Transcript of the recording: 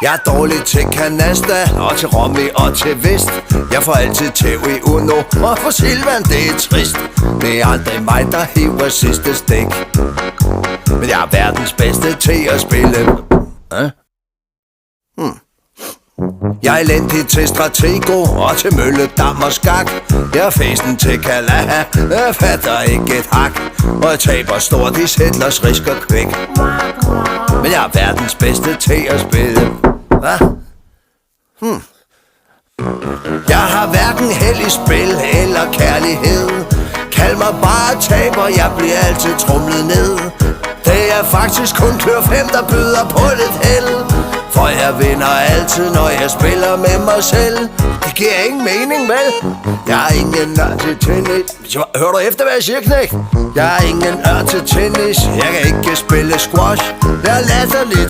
Jeg er dårlig til kanasta, og til Romy og til Vest. Jeg får altid tæv i Uno, og for Silvan det er trist. Det er aldrig mig, der hiver sidste stik. Men jeg er verdens bedste til at spille. Jeg er elendig til stratego og til mølle, dam og skak. Jeg er festen til Kalaha, jeg fatter ikke et hak. Og jeg taber stort i sætlers, risk og kvæk. Men jeg er verdens bedste til at spille. Hvad? Jeg har hverken held i spil eller kærlighed. Kald mig bare taber, jeg bliver altid trumlet ned. Det er faktisk kun klør 5, der byder på lidt held. For jeg vinder altid, når jeg spiller med mig selv. Det giver ingen mening, vel? Jeg er ingen nørd til tennis. Hør du efter, hvad jeg siger, knæk? Jeg er ingen nørd til tennis. Jeg kan ikke spille squash. Jeg er latterligt